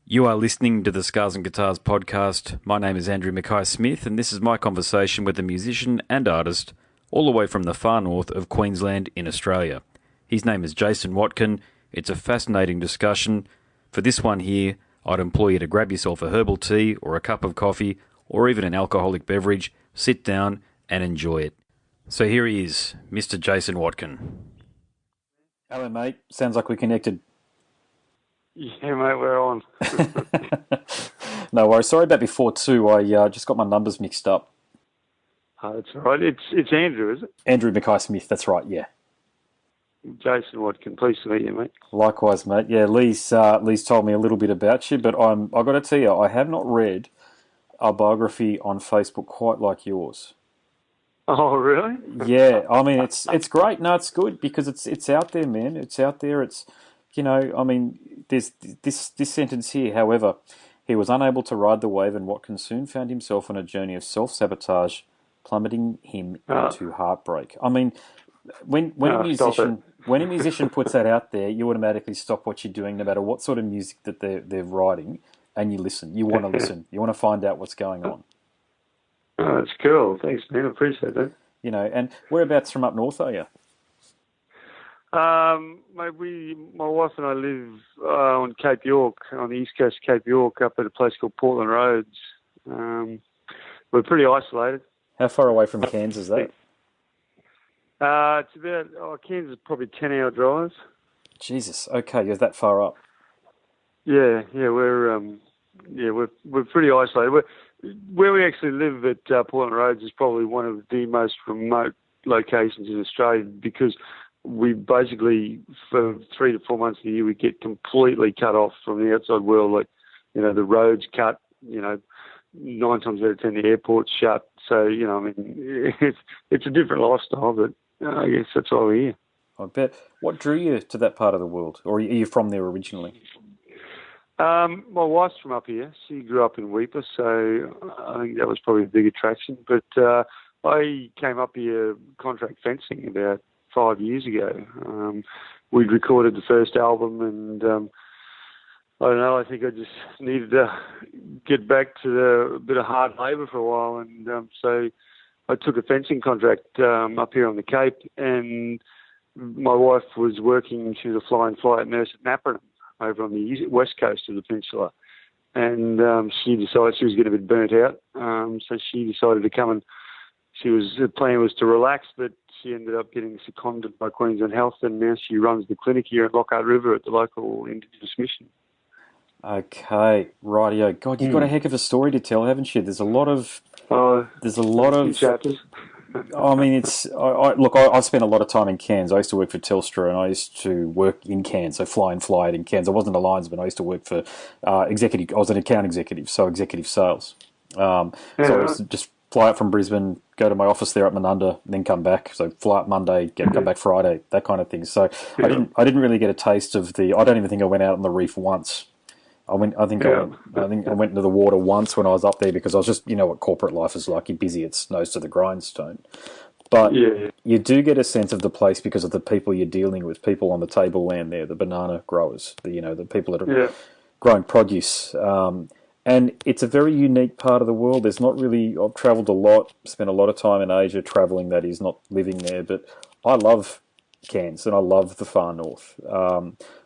You are listening to the Scars and Guitars podcast. My name is Andrew Mackay-Smith, and this is my conversation with a musician and artist all the way from the far north of Queensland in Australia. His name is Jayson Watkin. It's a fascinating discussion. For this one here, I'd implore you to grab yourself a herbal tea or a cup of coffee or even an alcoholic beverage, sit down and enjoy it. So here he is, Mr. Jayson Watkin. Hello, mate. Sounds like we connected. Yeah, mate, we're on. No worries. Sorry about before too. I just got my numbers mixed up. That's all right. It's Andrew, is it? Andrew Mackay-Smith. That's right. Yeah. Jayson Watkin. Pleased to meet you, mate. Likewise, mate. Yeah, Lee's told me a little bit about you, but I got to tell you, I have not read a biography on Facebook quite like yours. Oh, really? Yeah, I mean it's great. No, it's good because it's out there, man. It's out there. It's I mean, there's this sentence here. However, he was unable to ride the wave, and Watkins soon found himself on a journey of self-sabotage, plummeting him into heartbreak. I mean, when a musician puts that out there, you automatically stop what you're doing, no matter what sort of music that they're writing, and you listen. You want to listen. You want to find out what's going on. Oh, that's cool. Thanks, man. I appreciate that. And whereabouts from up north are you? Mate, my wife and I live on Cape York, on the east coast of Cape York, up at a place called Portland Roads. We're pretty isolated. How far away from Cairns is that? It's about Cairns is probably 10-hour drive. Jesus. Okay, you're that far up. Yeah, we're pretty isolated. Where we actually live at Portland Roads is probably one of the most remote locations in Australia because we basically, for 3 to 4 months of the year, we get completely cut off from the outside world. Like, the roads cut, 9 times out of 10 the airport's shut. So, I mean, it's a different lifestyle, but I guess that's why we're here. I bet. What drew you to that part of the world? Or are you from there originally? My wife's from up here. She grew up in Weipa, so I think that was probably a big attraction. But I came up here contract fencing about 5 years ago. We'd recorded the first album, and I don't know, I think I just needed to get back to a bit of hard labour for a while, and so I took a fencing contract up here on the Cape, and my wife was working, she was a fly-in-fly-out nurse at Napperton over on the west coast of the peninsula, and she decided she was getting a bit burnt out, so she decided to come, and the plan was to relax, but she ended up getting seconded by Queensland Health, and now she runs the clinic here at Lockhart River at the local Indigenous mission. Okay, rightio. God, you've got a heck of a story to tell, haven't you? There's a lot of chapters. I mean, I've spent a lot of time in Cairns. I used to work for Telstra, and I used to work in Cairns, so fly in, fly out in Cairns. I wasn't a linesman. I used to work for executive. I was an account executive, so executive sales. So I used to just fly out from Brisbane, go to my office there at Menunda, then come back. So fly out Monday, come back Friday, that kind of thing. So I didn't really get a taste of the. I don't even think I went out on the reef once. I went into the water once when I was up there because I was just, what corporate life is like. You're busy, it's nose to the grindstone. But you do get a sense of the place because of the people you're dealing with, people on the tableland there, the banana growers, the people that are growing produce. And it's a very unique part of the world. I've travelled a lot, spent a lot of time in Asia travelling, that is, not living there, but I love Cairns and I love the far north.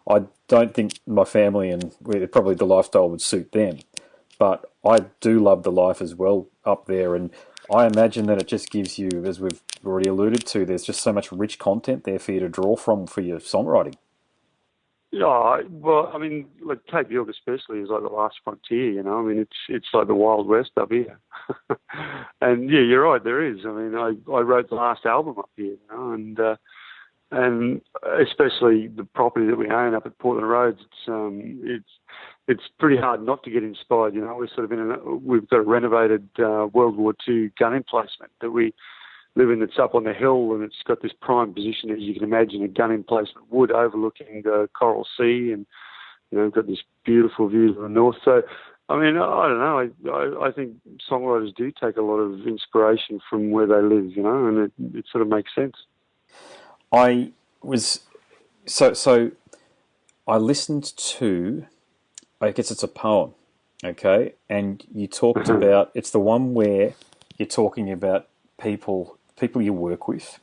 I don't think my family and probably the lifestyle would suit them, but I do love the life as well up there, and I imagine that it just gives you, as we've already alluded to, there's just so much rich content there for you to draw from for your songwriting. Yeah, well, I mean, like Cape York especially is like the last frontier, I mean, it's like the Wild West up here. And yeah, you're right, there is. I mean, I wrote the last album up here, and especially the property that we own up at Portland Roads, it's pretty hard not to get inspired. We're sort of we've got a renovated World War II gun emplacement that we live in. That's up on the hill, and it's got this prime position, as you can imagine, a gun emplacement would overlooking the Coral Sea, and we've got this beautiful view to the north. So, I mean, I don't know. I think songwriters do take a lot of inspiration from where they live, and it sort of makes sense. I was so I listened to I guess it's a poem, okay? And you talked about it's the one where you're talking about people you work with.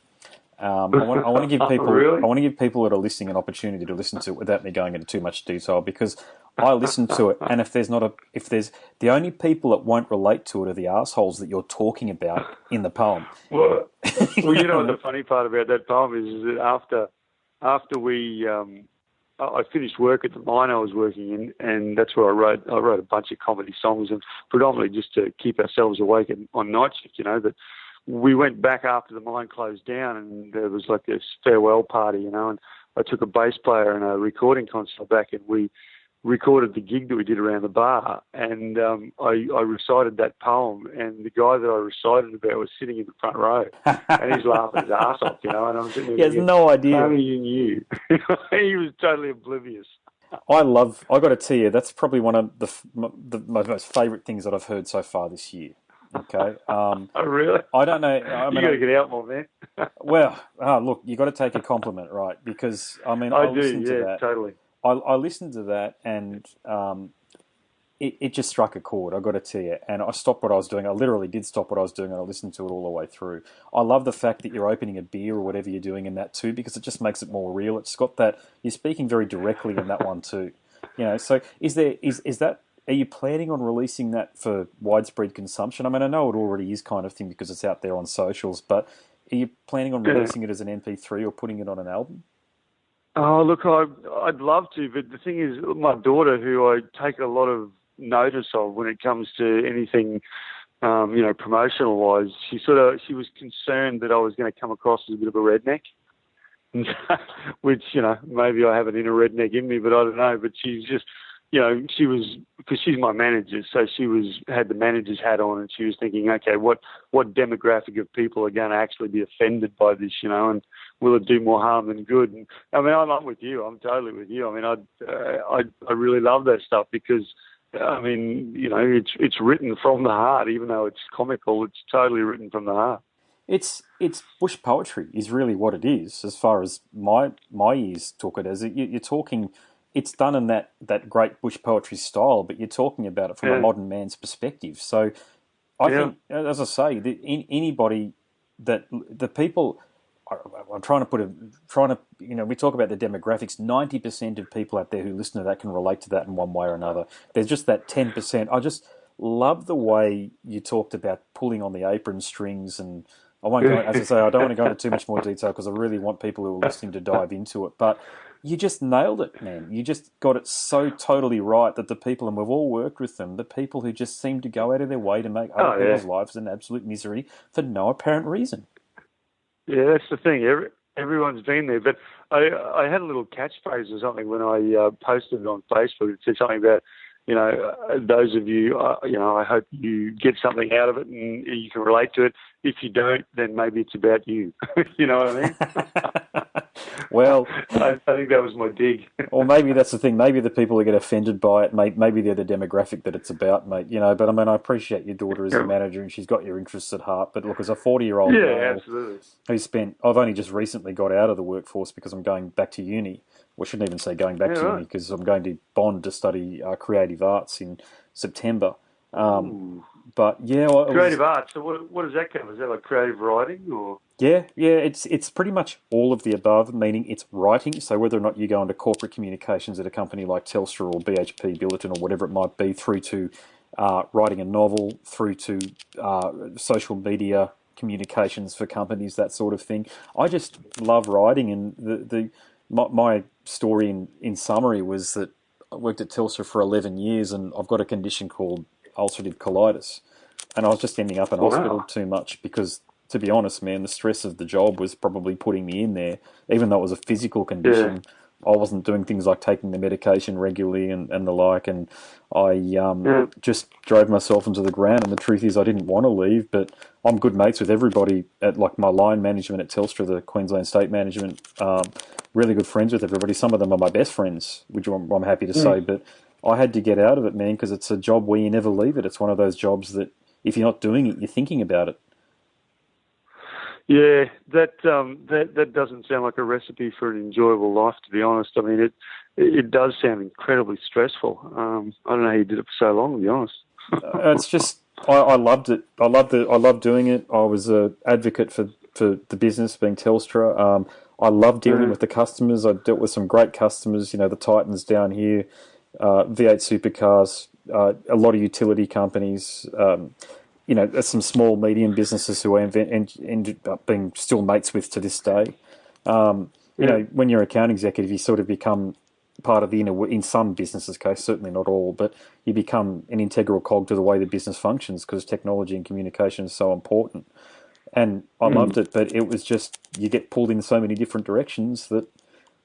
I want to give people Really? that are listening an opportunity to listen to it without me going into too much detail because I listened to it, and if there's the only people that won't relate to it are the assholes that you're talking about in the poem. Well, You well, know you what I know what mean? the funny part about that poem is that after we I finished work at the mine I was working in, and that's where I wrote a bunch of comedy songs, and predominantly just to keep ourselves awake on night shift. That we went back after the mine closed down, and there was like this farewell party, and I took a bass player and a recording console back, and we recorded the gig that we did around the bar, and I recited that poem, and the guy that I recited about was sitting in the front row, and he's laughing his ass off, and I'm sitting He there has thinking, no if idea. only you knew. He was totally oblivious. I got to tell you, that's probably one of my most favourite things that I've heard so far this year. Okay. Oh, really? I don't know. I You mean, got to get out more, man. well, look, you got to take a compliment, right? Because I mean, I do, yeah, totally. I listened to that, and it just struck a chord. I got to tell you, and I stopped what I was doing. I literally did stop what I was doing, and I listened to it all the way through. I love the fact that you're opening a beer or whatever you're doing in that too, because it just makes it more real. It's got that you're speaking very directly in that one too. So is that? Are you planning on releasing that for widespread consumption? I mean, I know it already is kind of thing because it's out there on socials, but are you planning on Yeah. releasing it as an MP3 or putting it on an album? Oh, look, I'd love to, but the thing is, my daughter, who I take a lot of notice of when it comes to anything, promotional wise, she was concerned that I was going to come across as a bit of a redneck, which maybe I have an inner redneck in me, but I don't know. But she's just, she was, because she's my manager, so had the manager's hat on, and she was thinking, okay, what demographic of people are going to actually be offended by this, and will it do more harm than good? And I mean, I'm with you. I'm totally with you. I mean, I really love that stuff because, I mean, it's written from the heart, even though it's comical. It's totally written from the heart. It's bush poetry is really what it is, as far as my ears took it as. You're talking, it's done in that great bush poetry style, but you're talking about it from a Yeah, modern man's perspective. So I yeah, think, as I say, anybody that the people. I'm trying to we talk about the demographics. 90% of people out there who listen to that can relate to that in one way or another. There's just that 10%. I just love the way you talked about pulling on the apron strings, and I won't go, as I say, I don't want to go into too much more detail because I really want people who are listening to dive into it. But you just nailed it, man. You just got it so totally right that the people, and we've all worked with them, the people who just seem to go out of their way to make other oh yeah. people's lives an absolute misery for no apparent reason. Yeah, that's the thing. Everyone's been there, but I had a little catchphrase or something when I posted it on Facebook. It said something about, those of you, I hope you get something out of it and you can relate to it. If you don't, then maybe it's about you. You know what I mean? Well, I think that was my dig. or maybe that's the thing. Maybe the people who get offended by it, maybe they're the demographic that it's about, mate. But I mean, I appreciate your daughter as the Yeah, manager and she's got your interests at heart. But look, as a 40-year-old yeah, male absolutely. I've only just recently got out of the workforce because I'm going back to uni. Well, I shouldn't even say going Yeah, back to uni right. because I'm going to Bond to study creative arts in September. Um, Ooh. but yeah, well, it was. Creative art. So what does that cover? Is that like creative writing or? Yeah. It's pretty much all of the above, meaning it's writing. So whether or not you go into corporate communications at a company like Telstra or BHP Billiton or whatever it might be, through to writing a novel, through to social media communications for companies, that sort of thing. I just love writing, and my story in summary was that I worked at Telstra for 11 years, and I've got a condition called ulcerative colitis, and I was just ending up in hospital Wow. too much because, to be honest, man, the stress of the job was probably putting me in there. Even though it was a physical Yeah. condition, I wasn't doing things like taking the medication regularly and the like, and I Yeah. just drove myself into the ground. And the truth is, I didn't want to leave, but I'm good mates with everybody at like my line management at Telstra, the Queensland State Management. Really good friends with everybody. Some of them are my best friends, which I'm happy to say. Mm. But I had to get out of it, man, because it's a job where you never leave it. It's one of those jobs that if you're not doing it, you're thinking about it. Yeah, that doesn't sound like a recipe for an enjoyable life, to be honest. I mean, it does sound incredibly stressful. I don't know how you did it for so long, to be honest. It's just I loved it. I loved doing it. I was an advocate for the business being Telstra. I love dealing Yeah, with the customers. I dealt with some great customers. You know, the Titans down here, V8 supercars, a lot of utility companies. You know, there's some small, medium businesses who I ended up being still mates with to this day. You yeah, know, when you're an account executive, you sort of become part of the inner, in some businesses' case, certainly not all, but you become an integral cog to the way the business functions because technology and communication is so important. And I mm, loved it, but it was just, you get pulled in so many different directions that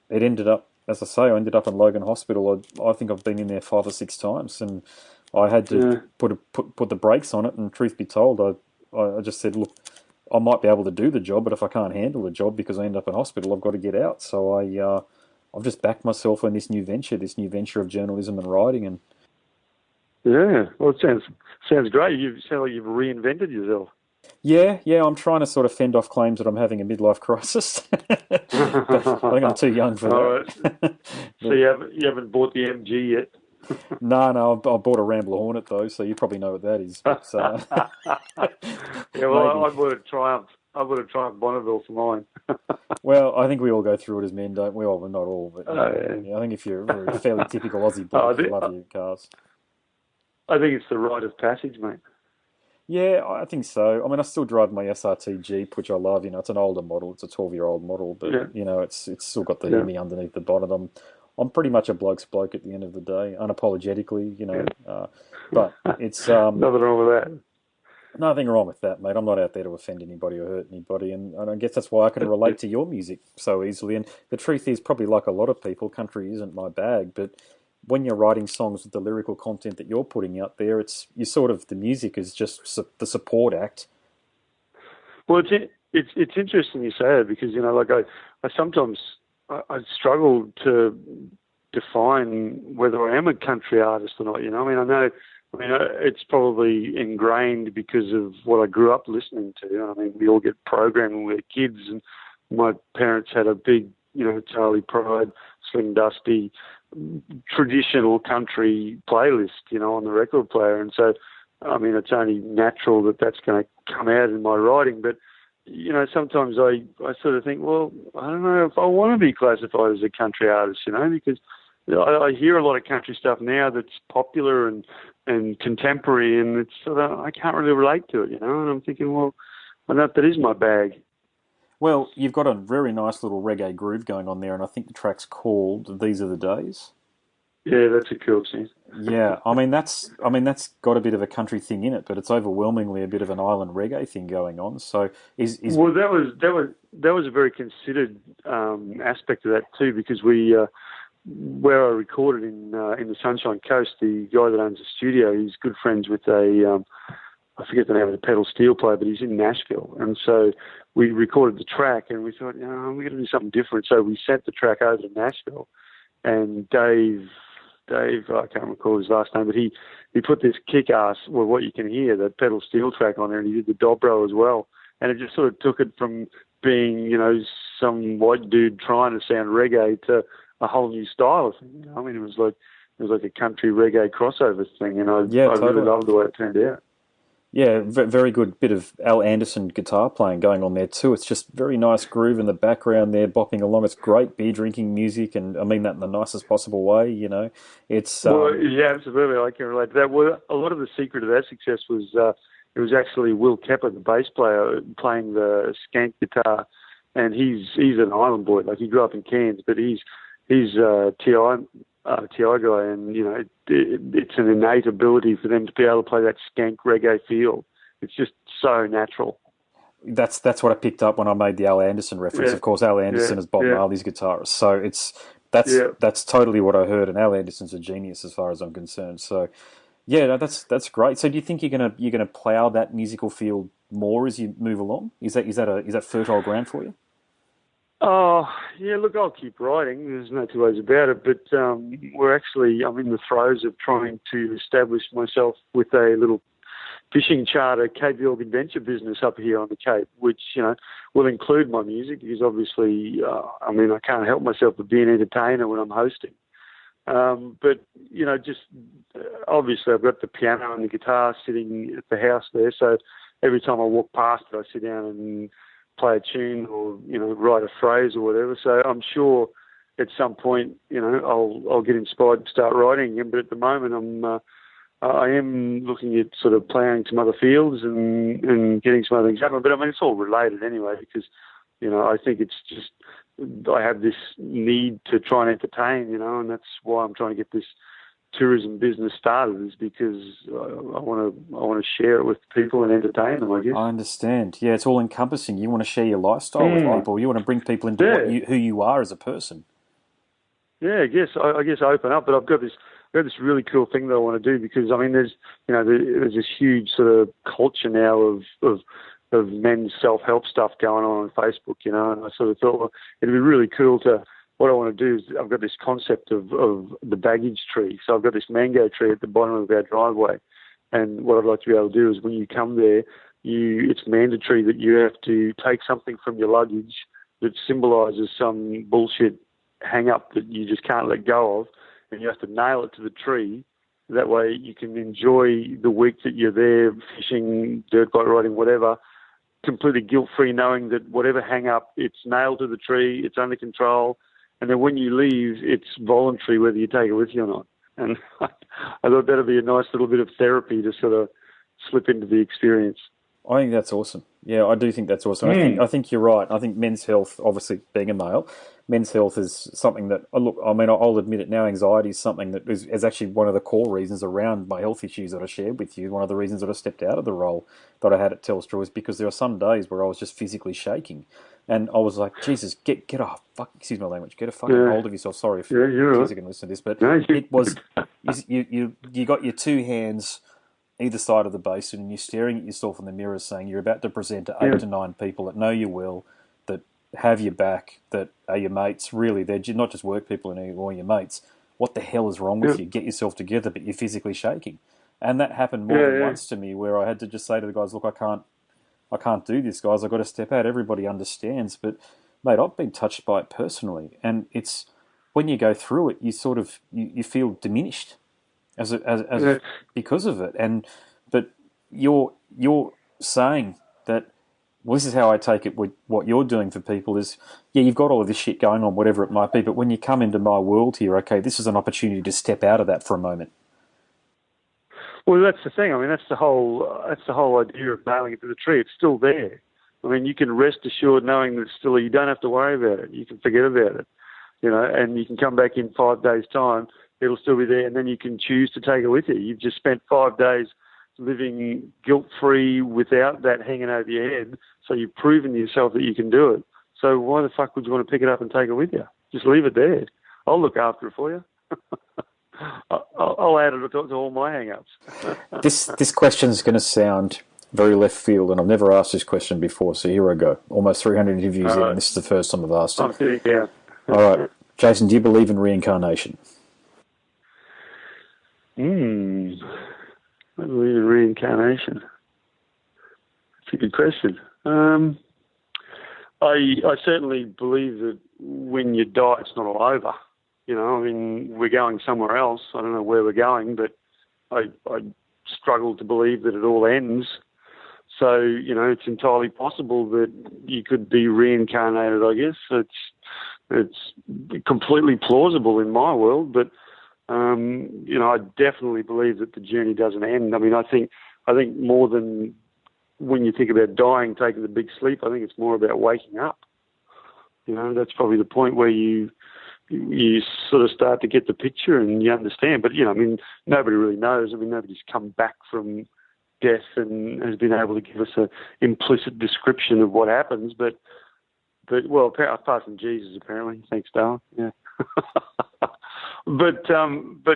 it ended up, as I say, I ended up in Logan Hospital. I think I've been in there 5 or 6 times, and I had to yeah. put the brakes on it. And truth be told, I just said, look, I might be able to do the job, but if I can't handle the job because I end up in hospital, I've got to get out. So I've just backed myself on this new venture of journalism and writing, and Yeah. Well, it sounds great. You sound like you've reinvented yourself. yeah, I'm trying to sort of fend off claims that I'm having a midlife crisis, but I think I'm too young for All right. that. So But you haven't bought the MG yet. no, I bought a Rambler Hornet though, so you probably know what that is. But Yeah, well, maybe. I bought a Triumph. I bought a Triumph Bonneville for mine. Well, I think we all go through it as men, don't we? Well, not all, but Yeah. yeah, I think if you're a fairly typical Aussie I bloke, you think love your cars. I think it's the rite of passage, mate. Yeah, I think so. I mean, I still drive my SRT Jeep, which I love. You know, it's an older model. It's a 12-year-old model, but Yeah, you know, it's still got the yeah, Hemi underneath the bonnet. I'm pretty much a bloke's bloke at the end of the day, unapologetically. You yeah. know, but it's Nothing wrong with that. nothing wrong with that, mate. I'm not out there to offend anybody or hurt anybody, and I guess that's why I can Yeah. relate to your music so easily. And the truth is, probably like a lot of people, country isn't my bag, but when you're writing songs with the lyrical content that you're putting out there, it's you sort of the music is just the support act. Well, it's interesting you say that because like I sometimes I struggle to define whether I am a country artist or not. I mean, I know. I mean, it's probably ingrained because of what I grew up listening to. I mean, we all get programmed when we're kids, and my parents had a big, Charlie Pride, Slim Dusty, traditional country playlist, on the record player, and so I mean, it's only natural that that's going to come out in my writing. But sometimes I sort of think, well, I don't know if I want to be classified as a country artist, because I hear a lot of country stuff now that's popular and contemporary, and it's sort of I can't really relate to it, and I'm thinking, well, I don't know if that is my bag. Well, you've got a very nice little reggae groove going on there, and I think the track's called "These Are the Days." Yeah, that's a cool thing. Yeah, I mean that's got a bit of a country thing in it, but it's overwhelmingly a bit of an island reggae thing going on. So is Well, that was a very considered aspect of that too, because we where I recorded in the Sunshine Coast, the guy that owns the studio, he's good friends with I forget the name of the pedal steel player, but he's in Nashville, and so we recorded the track, and we thought, we're going to do something different. So we sent the track over to Nashville, and Dave, I can't recall his last name, but he put this kick-ass, well, what you can hear, the pedal steel track on there, and he did the dobro as well. And it just sort of took it from being, some white dude trying to sound reggae to a whole new style of thing. I mean, it was like a country reggae crossover thing, and yeah, I really totally. loved the way it turned out. Yeah, very good bit of Al Anderson guitar playing going on there too. It's just very nice groove in the background there, bopping along. It's great beer drinking music, and I mean that in the nicest possible way. It's Well, yeah, absolutely. I can relate to that. Well, a lot of the secret of that success was it was actually Will Kepper, the bass player, playing the skank guitar, and he's an island boy. Like he grew up in Cairns, but he's TI guy, and it's an innate ability for them to be able to play that skank reggae feel. It's just so natural. that's what I picked up when I made the Al Anderson reference. Yeah, Of course, Al yeah, Anderson is Bob yeah, Marley's guitarist, so that's yeah. that's totally what I heard. And Al Anderson's a genius as far as I'm concerned. So yeah, no, that's great. So do you think you're gonna plough that musical field more as you move along? Is that fertile ground for you? Oh, yeah, look, I'll keep writing. There's no two ways about it. But I'm in the throes of trying to establish myself with a little fishing charter Cape York adventure business up here on the Cape, which, will include my music because obviously, I can't help myself but be an entertainer when I'm hosting. But, just obviously I've got the piano and the guitar sitting at the house there. So every time I walk past it, I sit down and play a tune or, write a phrase or whatever. So I'm sure at some point, I'll get inspired to start writing again. But at the moment, I am looking at sort of ploughing some other fields and getting some other things happen. But it's all related anyway because, I think it's just I have this need to try and entertain, and that's why I'm trying to get this tourism business started is because I want to share it with people and entertain them, I guess. I understand. Yeah, it's all encompassing. You want to share your lifestyle with people. You want to bring people into who you are as a person. Yeah, I guess open up, but I've got this really cool thing that I want to do because there's this huge sort of culture now of men's self-help stuff going on Facebook, and I sort of thought, well, it'd be really cool to. What I want to do is I've got this concept of the baggage tree. So I've got this mango tree at the bottom of our driveway, and what I'd like to be able to do is when you come there, it's mandatory that you have to take something from your luggage that symbolises some bullshit hang-up that you just can't let go of, and you have to nail it to the tree. That way you can enjoy the week that you're there, fishing, dirt bike riding, whatever, completely guilt-free, knowing that whatever hang-up, it's nailed to the tree, it's under control, and then when you leave, it's voluntary whether you take it with you or not. And I thought that'd be a nice little bit of therapy to sort of slip into the experience. I think that's awesome. Yeah, I do think that's awesome. I think you're right. I think men's health, obviously being a male, men's health is something that, I'll admit it now, anxiety is something that is actually one of the core reasons around my health issues that I shared with you. One of the reasons that I stepped out of the role that I had at Telstra was because there were some days where I was just physically shaking. And I was like, Jesus, get a excuse my language, get a fucking hold of yourself. Sorry if kids are going to listen to this, but it was, you got your two hands either side of the basin and you're staring at yourself in the mirror saying you're about to present to 8 to 9 people that know you well, that have your back, that are your mates. Really, they're not just work people or your mates. What the hell is wrong with you? Get yourself together, but you're physically shaking. And that happened more than once to me where I had to just say to the guys, look, I can't do this, guys. I've got to step out. Everybody understands. But, mate, I've been touched by it personally. And it's when you go through it, you sort of you feel diminished because of it. But you're saying that, well, this is how I take it with what you're doing for people is, yeah, you've got all of this shit going on, whatever it might be. But when you come into my world here, okay, this is an opportunity to step out of that for a moment. Well, that's the thing. That's the whole idea of nailing it to the tree. It's still there. You can rest assured knowing that it's still. You don't have to worry about it. You can forget about it, and you can come back in 5 days' time. It'll still be there, and then you can choose to take it with you. You've just spent 5 days living guilt-free without that hanging over your head. So you've proven to yourself that you can do it. So why the fuck would you want to pick it up and take it with you? Just leave it there. I'll look after it for you. I'll add it to all my hang-ups. This question is going to sound very left field, and I've never asked this question before, so here I go. Almost 300 interviews in, and this is the first time I've asked it. I'm sitting down. All right. Jayson, do you believe in reincarnation? I believe in reincarnation. That's a good question. I certainly believe that when you die, it's not all over. We're going somewhere else. I don't know where we're going, but I struggle to believe that it all ends. So, it's entirely possible that you could be reincarnated, I guess. It's completely plausible in my world, but, I definitely believe that the journey doesn't end. I think more than when you think about dying, taking the big sleep, I think it's more about waking up. That's probably the point where you sort of start to get the picture and you understand. But, nobody really knows. Nobody's come back from death and has been able to give us an implicit description of what happens. But well, apart from Jesus, apparently. Thanks, Darwin. Yeah. But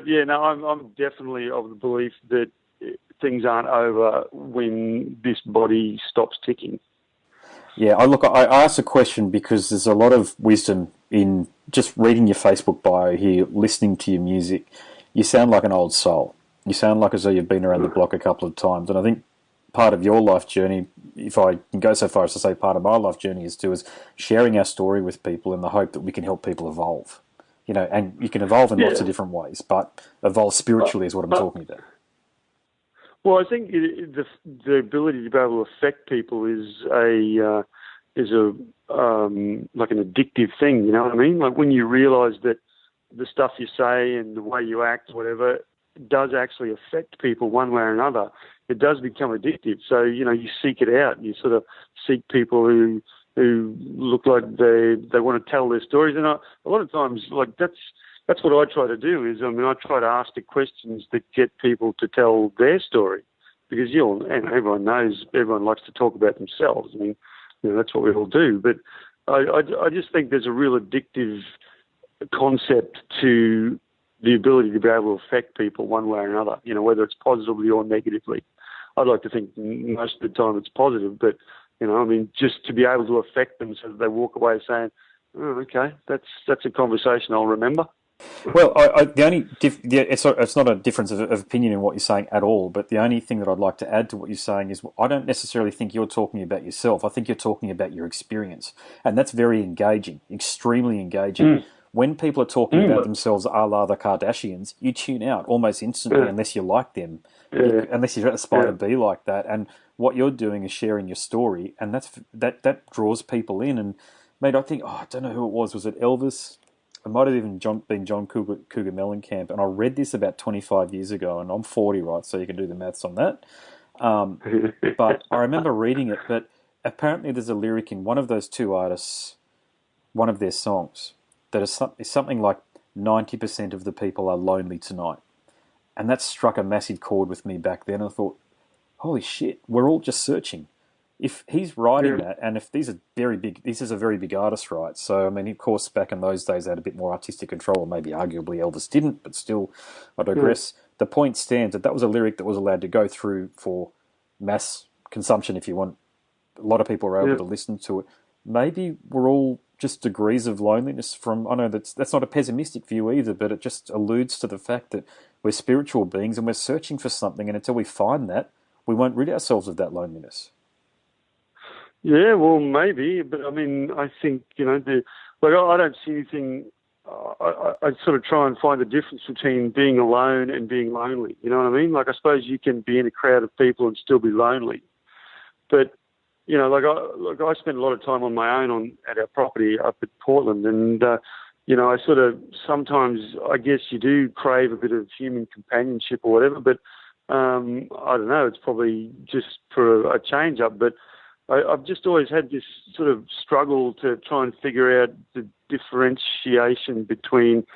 yeah, no, I'm definitely of the belief that things aren't over when this body stops ticking. Yeah, I asked a question because there's a lot of wisdom in just reading your Facebook bio here, listening to your music. You sound like an old soul. You sound like as though you've been around the block a couple of times. And I think part of your life journey, if I can go so far as to say part of my life journey is sharing our story with people in the hope that we can help people evolve. And you can evolve in lots of Yeah. different ways, but evolve Uh, spiritually is what I'm uh, talking about. well, I think the ability to be able to affect people is a like an addictive thing. You know what I mean? Like when you realise that the stuff you say and the way you act, whatever, does actually affect people one way or another, it does become addictive. So, you seek it out. You sort of seek people who look like they want to tell their stories. And a lot of times, like that's what I try to do is, I try to ask the questions that get people to tell their story. Because, and everyone knows, everyone likes to talk about themselves. I mean, that's what we all do. But I just think there's a real addictive concept to the ability to be able to affect people one way or another, whether it's positively or negatively. I'd like to think most of the time it's positive, but, just to be able to affect them so that they walk away saying, oh, okay, that's a conversation I'll remember. Well, the only it's not a difference of opinion in what you're saying at all. But the only thing that I'd like to add to what you're saying is I don't necessarily think you're talking about yourself. I think you're talking about your experience, and that's very engaging, extremely engaging. When people are talking about themselves a la the Kardashians, you tune out almost instantly Yeah. unless you like them, Yeah. unless you aspire Yeah. to be like that. And what you're doing is sharing your story, and that draws people in. And mate, I think I don't know who it was. Was it Elvis? It might have even been John Cougar Mellencamp, and I read this about 25 years ago, and I'm 40, right? So you can do the maths on that. But I remember reading it, but apparently there's a lyric in one of those two artists, one of their songs, that is something like 90% of the people are lonely tonight. And that struck a massive chord with me back then. I thought, holy shit, we're all just searching. If he's writing Yeah. that, and if these are very big, this is a very big artist, right? So, I mean, of course, back in those days, they had a bit more artistic control, or maybe arguably Elvis didn't, but still, I Yeah. digress. The point stands that that was a lyric that was allowed to go through for mass consumption, if you want. A lot of people were able Yeah. to listen to it. Maybe we're all just degrees of loneliness from, I know that's not a pessimistic view either, but it just alludes to the fact that we're spiritual beings and we're searching for something, and until we find that, we won't rid ourselves of that loneliness. Yeah, well, maybe, but I mean, I think I don't see anything. I sort of try and find the difference between being alone and being lonely. You know what I mean? Like, I suppose you can be in a crowd of people and still be lonely, but I spend a lot of time on my own at our property up at Portland, and I sort of sometimes I guess you do crave a bit of human companionship or whatever, but I don't know. It's probably just for a change up, but I've just always had this sort of struggle to try and figure out the differentiation between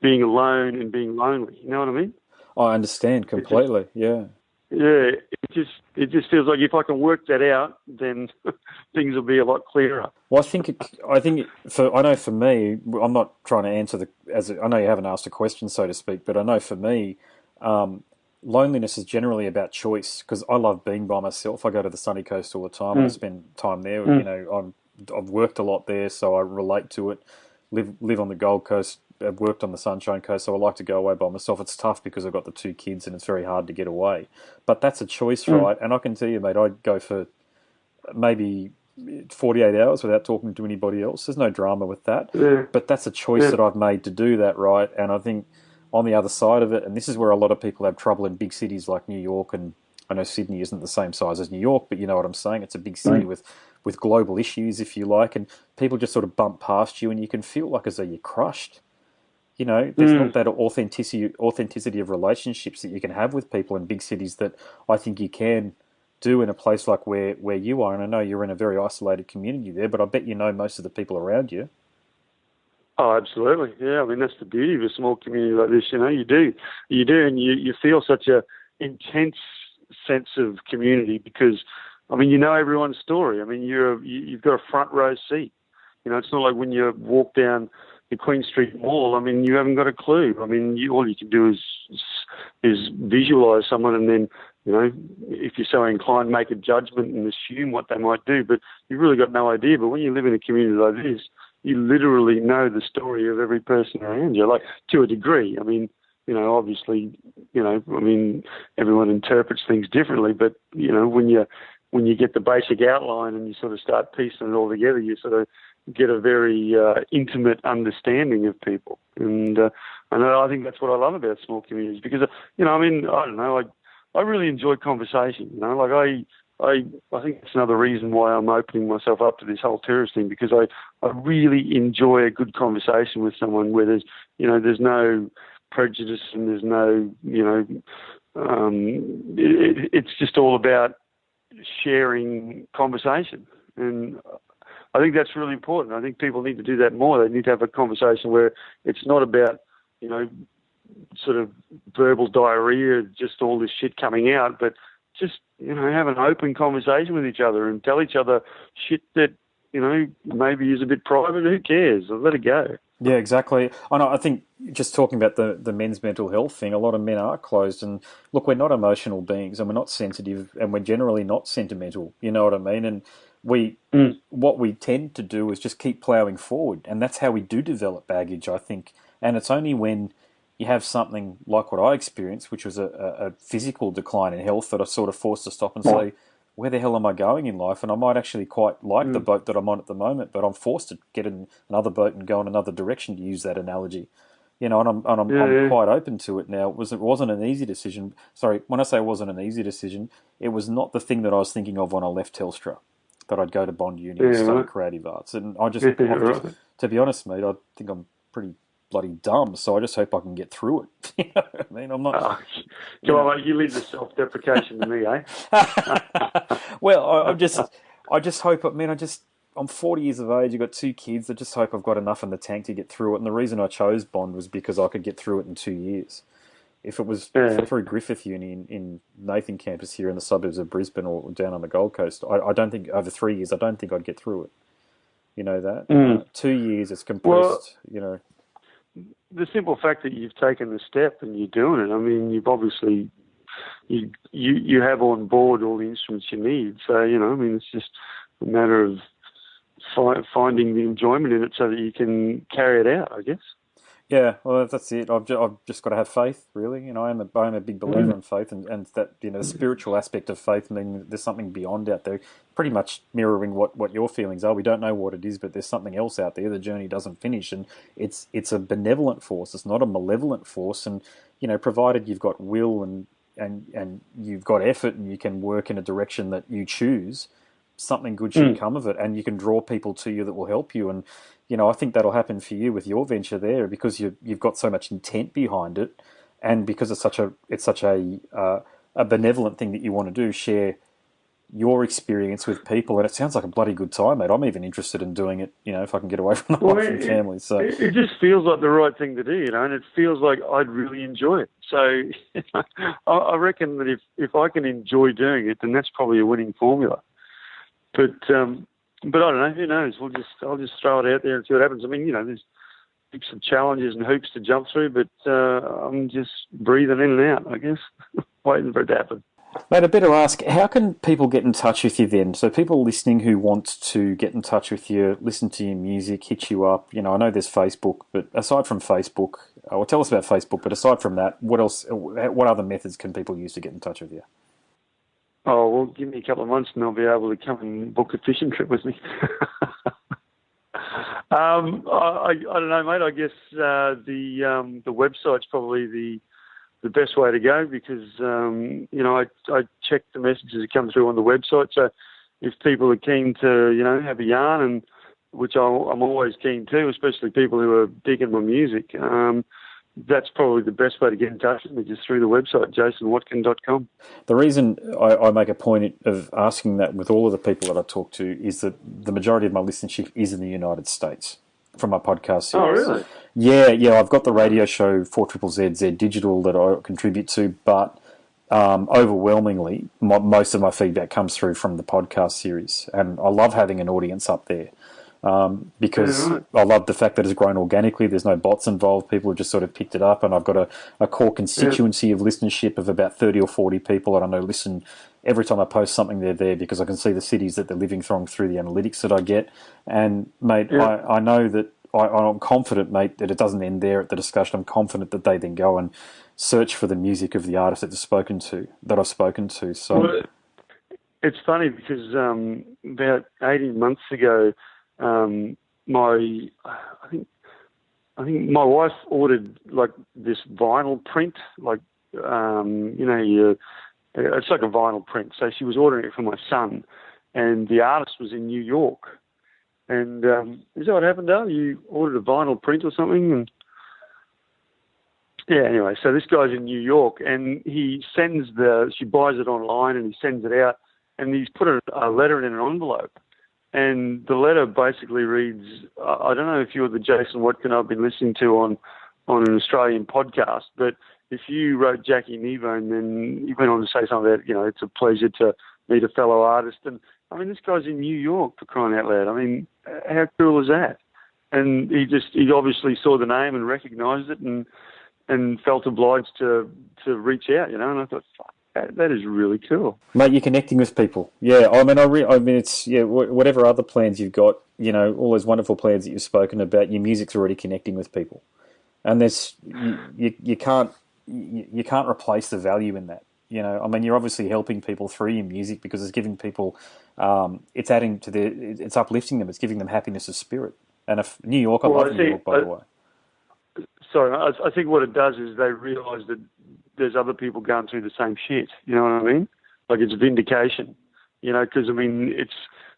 being alone and being lonely. You know what I mean? I understand It just, completely, yeah. yeah, it just feels like if I can work that out, then things will be a lot clearer. Well, I know for me, I'm not trying to answer I know you haven't asked a question, so to speak, but I know for me, loneliness is generally about choice because I love being by myself. I go to the sunny coast all the time and I Mm, spend time there. mm, I've worked a lot there, so I relate to it. Live on the Gold Coast. I've worked on the Sunshine Coast, so I like to go away by myself. It's tough because I've got the two kids and it's very hard to get away. But that's a choice, mm, right? And I can tell you, mate, I'd go for maybe 48 hours without talking to anybody else. There's no drama with that. yeah, But that's a choice yeah, that I've made to do that, right? And I think on the other side of it, and this is where a lot of people have trouble in big cities like New York, and I know Sydney isn't the same size as New York, but you know what I'm saying? It's a big city mm, with global issues, if you like, and people just sort of bump past you and you can feel like as though you're crushed. There's not mm. that authenticity of relationships that you can have with people in big cities that I think you can do in a place like where you are. And I know you're in a very isolated community there, but I bet you know most of the people around you. Oh, absolutely. Yeah, I mean, that's the beauty of a small community like this. You do, and you feel such a intense sense of community because, I mean, you know everyone's story. I mean, you've got a front row seat. It's not like when you walk down the Queen Street Mall. I mean, you haven't got a clue. I mean, all you can do is visualise someone, and then if you're so inclined, make a judgment and assume what they might do. But you've really got no idea. But when you live in a community like this, you literally know the story of every person around you, like to a degree. I mean, obviously, I mean, everyone interprets things differently, but when you get the basic outline and you sort of start piecing it all together, you sort of get a very intimate understanding of people. And I think that's what I love about small communities, because I don't know, I really enjoy conversation. Like I think that's another reason why I'm opening myself up to this whole terrorist thing, because I really enjoy a good conversation with someone where there's no prejudice and there's no, it's just all about sharing conversation. And I think that's really important. I think people need to do that more. They need to have a conversation where it's not about, sort of verbal diarrhea, just all this shit coming out, but just, have an open conversation with each other and tell each other shit that, maybe is a bit private. Who cares? Let it go. Yeah, exactly. I think just talking about the men's mental health thing, a lot of men are closed. And look, we're not emotional beings, and we're not sensitive, and we're generally not sentimental. You know what I mean? And what we tend to do is just keep ploughing forward, and that's how we do develop baggage, I think. And it's only when you have something like what I experienced, which was a physical decline in health, that I sort of forced to stop and say, where the hell am I going in life? And I might actually quite like the boat that I'm on at the moment, but I'm forced to get in another boat and go in another direction, to use that analogy. And I'm quite open to it now. It wasn't an easy decision. Sorry, when I say it wasn't an easy decision, it was not the thing that I was thinking of when I left Telstra, that I'd go to Bond Uni and study creative arts. And to be honest, mate, I think I'm pretty bloody dumb, so I just hope I can get through it. You know what I mean? I'm not. Come on, mate, you leave the self-deprecation to me, eh? Well, I just hope. I'm 40 years of age. I've got 2 kids. I just hope I've got enough in the tank to get through it. And the reason I chose Bond was because I could get through it in 2 years. If it was through Griffith Uni in Nathan campus here in the suburbs of Brisbane or down on the Gold Coast, I don't think over 3 years. I don't think I'd get through it. You know that 2 years. It's compressed. Well, the simple fact that you've taken the step and you're doing it, I mean, you've obviously, you have on board all the instruments you need. So, it's just a matter of finding the enjoyment in it so that you can carry it out, I guess. Yeah, well, that's it. I've just got to have faith, really. I'm a big believer in faith, and that the spiritual aspect of faith, meaning there's something beyond out there, pretty much mirroring what your feelings are. We don't know what it is, but there's something else out there. The journey doesn't finish, and it's a benevolent force. It's not a malevolent force, and provided you've got will and you've got effort and you can work in a direction that you choose, something good should come of it, and you can draw people to you that will help you. And I think that'll happen for you with your venture there, because you've got so much intent behind it, and because it's such a benevolent thing that you want to do, share your experience with people, and it sounds like a bloody good time, mate. I'm even interested in doing it, if I can get away from the wife and family. So it just feels like the right thing to do, and it feels like I'd really enjoy it. So I reckon that if I can enjoy doing it, then that's probably a winning formula. But I don't know. Who knows? I'll just throw it out there and see what happens. I mean, there's heaps of challenges and hoops to jump through, but I'm just breathing in and out, I guess, waiting for it to happen. Mate, I better ask, how can people get in touch with you then? So people listening who want to get in touch with you, listen to your music, hit you up. I know there's Facebook, but aside from Facebook, or tell us about Facebook, but aside from that, what else? What other methods can people use to get in touch with you? Oh, well, give me a couple of months and I'll be able to come and book a fishing trip with me. I don't know, mate. I guess the website's probably the best way to go, because I check the messages that come through on the website. So if people are keen to have a yarn, and which I'm always keen to, especially people who are digging my music, that's probably the best way to get in touch with me, just through the website, jasonwatkin.com. The reason I make a point of asking that with all of the people that I talk to is that the majority of my listenership is in the United States from my podcast series. Oh, really? Yeah. I've got the radio show 4ZZZ Digital that I contribute to, but overwhelmingly, most of my feedback comes through from the podcast series. And I love having an audience up there. Because I love the fact that it's grown organically. There's no bots involved. People have just sort of picked it up, and I've got a core constituency of listenership of about 30 or 40 people that I know listen every time I post something. They're there because I can see the cities that they're living through the analytics that I get. And mate, I know that I'm confident, mate, that it doesn't end there at the discussion. I'm confident that they then go and search for the music of the artist that I've spoken to. So. Well, it's funny because about 18 months ago, I think my wife ordered like this vinyl print, like it's like a vinyl print. So she was ordering it for my son, and the artist was in New York. And is that what happened, Dale? You ordered a vinyl print or something? And yeah, anyway, so this guy's in New York, and she buys it online, and he sends it out, and he's put a letter in an envelope. And the letter basically reads, I don't know if you're the Jayson Watkin I've been listening to on an Australian podcast, but if you wrote Jackie Kneebone, then you went on to say something about, it's a pleasure to meet a fellow artist. And, I mean, this guy's in New York, for crying out loud. I mean, how cool is that? And he obviously saw the name and recognised it and felt obliged to reach out, and I thought, fuck. That is really cool, mate. You're connecting with people. Yeah, I mean, it's whatever other plans you've got, all those wonderful plans that you've spoken about. Your music's already connecting with people, and you can't replace the value in that. I mean, you're obviously helping people through your music because it's giving people, it's adding to it's uplifting them. It's giving them happiness of spirit. And if New York, I love New York, by the way. Sorry, I think what it does is they realise that there's other people going through the same shit. You know what I mean? Like, it's vindication. Because I mean, it's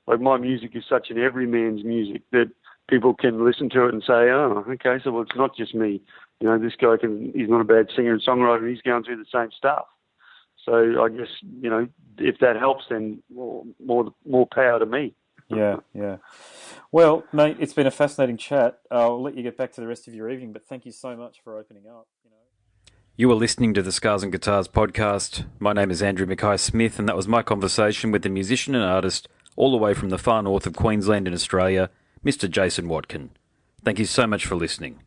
like my music is such an everyman's music that people can listen to it and say, oh, okay, so it's not just me. This guy he's not a bad singer and songwriter. He's going through the same stuff. So I guess if that helps, then more power to me. Yeah. Well, mate, it's been a fascinating chat. I'll let you get back to the rest of your evening, but thank you so much for opening up. You are listening to the Scars and Guitars podcast. My name is Andrew Mackay-Smith, and that was my conversation with the musician and artist all the way from the far north of Queensland in Australia, Mr. Jayson Watkin. Thank you so much for listening.